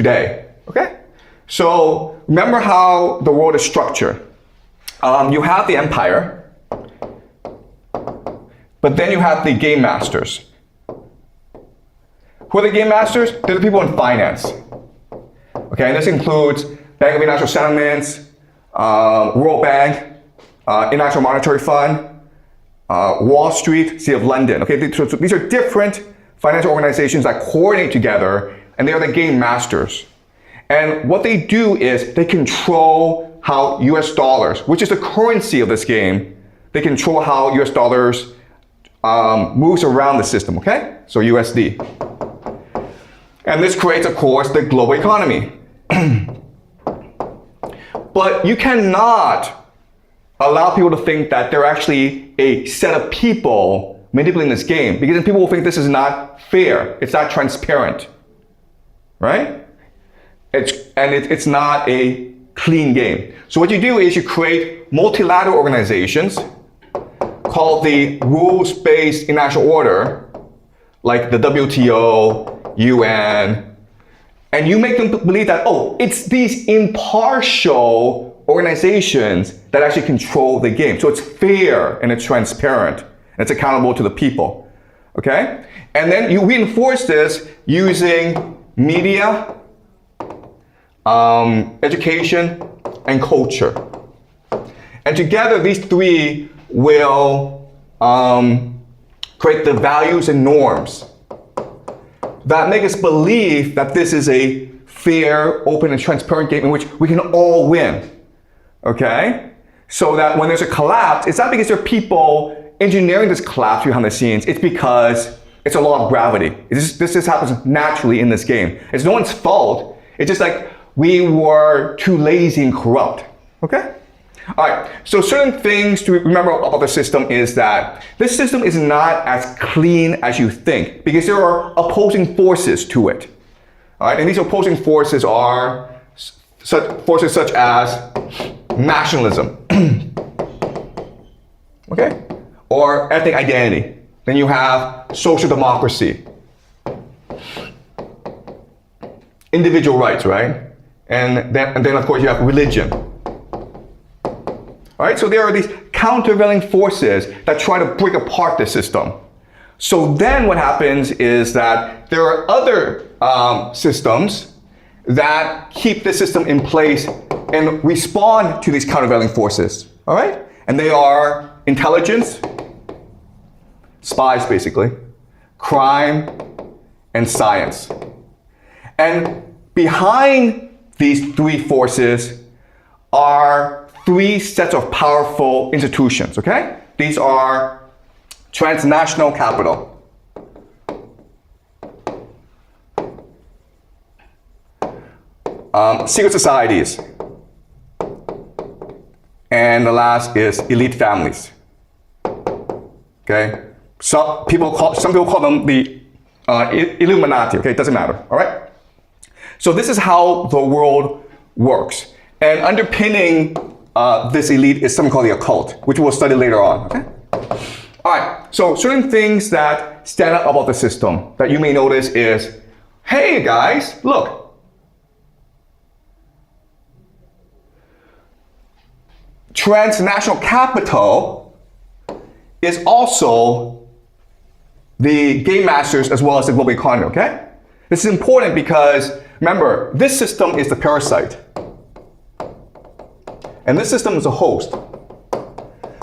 today, okay? So remember how the world is structured. You have the empire, but then you have the game masters. Who are the game masters? They're the people in finance. Okay, and this includes Bank of International Settlements, World Bank, International Monetary Fund, Wall Street, City of London. Okay, so these are different financial organizations that coordinate together, and they are the game masters. And what they do is they control how US dollars, which is the currency of this game, they control how US dollars moves around the system, okay? So USD. And this creates, of course, the global economy. But you cannot allow people to think that they're actually a set of people manipulating this game, because then people will think this is not fair, it's not transparent, right? It's not a clean game. So what you do is you create multilateral organizations called the rules-based international order, like the WTO, UN, and you make them believe that, oh, it's these impartial organizations that actually control the game. So it's fair and it's transparent and it's accountable to the people, okay? And then you reinforce this using media, education, and culture. And together, these three will create the values and norms that make us believe that this is a fair, open, and transparent game in which we can all win, okay? So that when there's a collapse, it's not because there are people engineering this collapse behind the scenes, it's because it's a law of gravity. This just happens naturally in this game. It's no one's fault. It's just like we were too lazy and corrupt, okay? All right, so certain things to remember about the system is that this system is not as clean as you think because there are opposing forces to it. All right, and these opposing forces are forces such as nationalism, okay, or ethnic identity. Then you have social democracy, individual rights, right? And then of course you have religion. All right, so there are these countervailing forces that try to break apart the system. So then what happens is that there are other systems that keep the system in place and respond to these countervailing forces, all right? And they are intelligence, spies basically, crime, and science. And behind these three forces are three sets of powerful institutions, okay? These are transnational capital, secret societies, and the last is elite families, okay? Some people call them the Illuminati, okay? It doesn't matter, all right? So this is how the world works. And underpinning this elite is something called the occult, which we'll study later on, okay? All right, so certain things that stand out about the system that you may notice is, hey guys, look. Transnational capital is also the game masters as well as the global economy, okay? This is important because, remember, this system is the parasite. And this system is a host.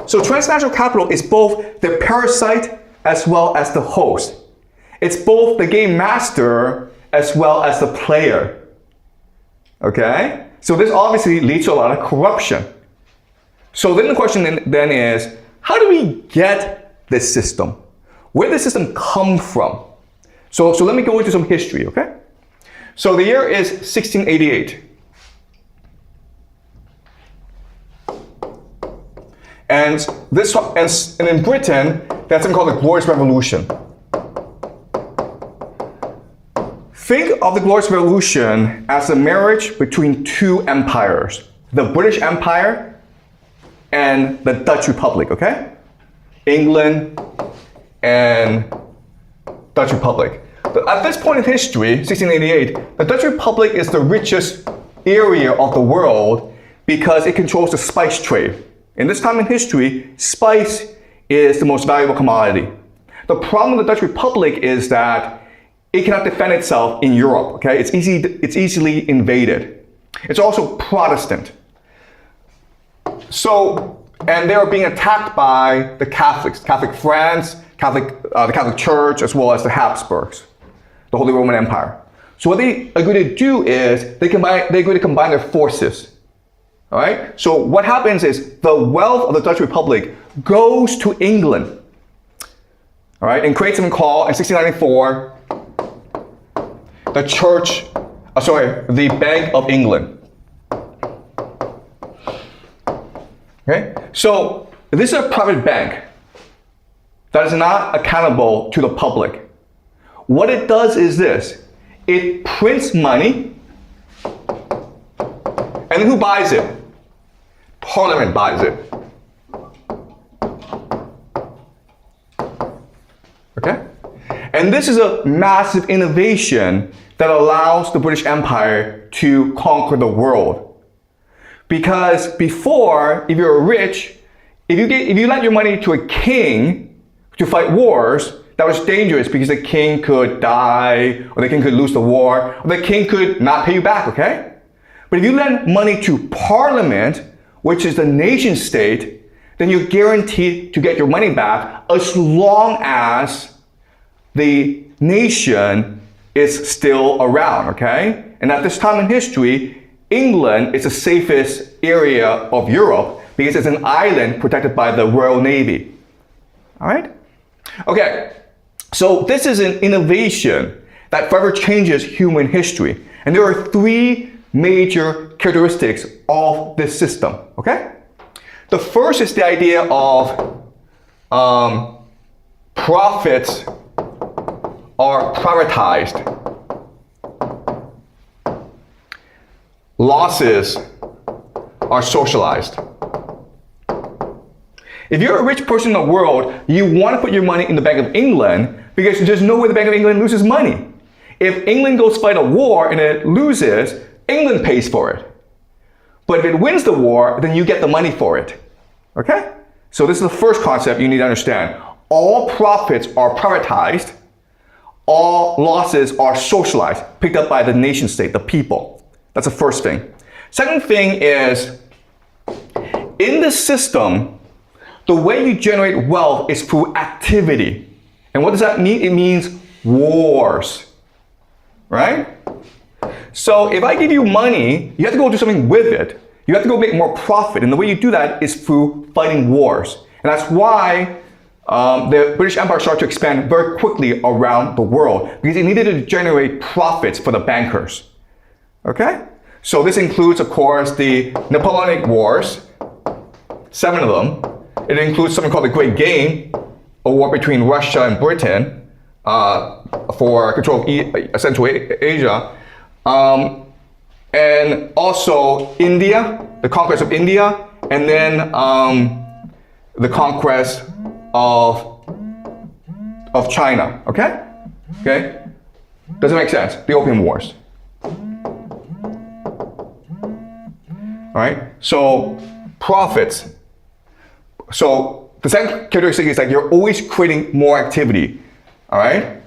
So transnational capital is both the parasite as well as the host. It's both the game master as well as the player. Okay? So this obviously leads to a lot of corruption. So then the question then is, how do we get this system? Where did this system come from? So let me go into some history, okay? So the year is 1688. And in Britain, that's something called the Glorious Revolution. Think of the Glorious Revolution as a marriage between two empires, the British Empire and the Dutch Republic, okay? England and Dutch Republic. At this point in history, 1688, the Dutch Republic is the richest area of the world because it controls the spice trade. In this time in history, spice is the most valuable commodity. The problem with the Dutch Republic is that it cannot defend itself in Europe, okay? It's easily invaded. It's also Protestant. So, and they are being attacked by the Catholics, Catholic France, the Catholic Church, as well as the Habsburgs, the Holy Roman Empire. So what they agree to do is they agree to combine their forces. All right? So what happens is the wealth of the Dutch Republic goes to England. All right? And creates something called, in 1694, the Bank of England. Okay? So this is a private bank that is not accountable to the public. What it does is this. It prints money, and then who buys it? Parliament buys it. Okay? And this is a massive innovation that allows the British Empire to conquer the world. Because before, if you're rich, if you lent your money to a king to fight wars, that was dangerous because the king could die, or the king could lose the war, or the king could not pay you back, okay? But if you lend money to Parliament, which is the nation state, then you're guaranteed to get your money back as long as the nation is still around, okay? And at this time in history, England is the safest area of Europe because it's an island protected by the Royal Navy. All right? Okay, so this is an innovation that forever changes human history. And there are three major characteristics of this system, okay? The first is the idea of profits are privatized. Losses are socialized. If you're a rich person in the world, you want to put your money in the Bank of England because there's no way the Bank of England loses money. If England goes fight a war and it loses, England pays for it. But if it wins the war, then you get the money for it. Okay? So this is the first concept you need to understand. All profits are privatized. All losses are socialized, picked up by the nation state, the people. That's the first thing. Second thing is, in this system, the way you generate wealth is through activity. And what does that mean? It means wars, right? So if I give you money, you have to go do something with it. You have to go make more profit. And the way you do that is through fighting wars. And that's why the British Empire started to expand very quickly around the world because it needed to generate profits for the bankers. Okay? So this includes, of course, the Napoleonic Wars, 7 of them. It includes something called the Great Game, a war between Russia and Britain for control of Central Asia. And also India, the conquest of India, and then the conquest of China, okay? Okay? Does it make sense? The Opium Wars. All right? So, profits. So, the second characteristic is that you're always creating more activity, all right?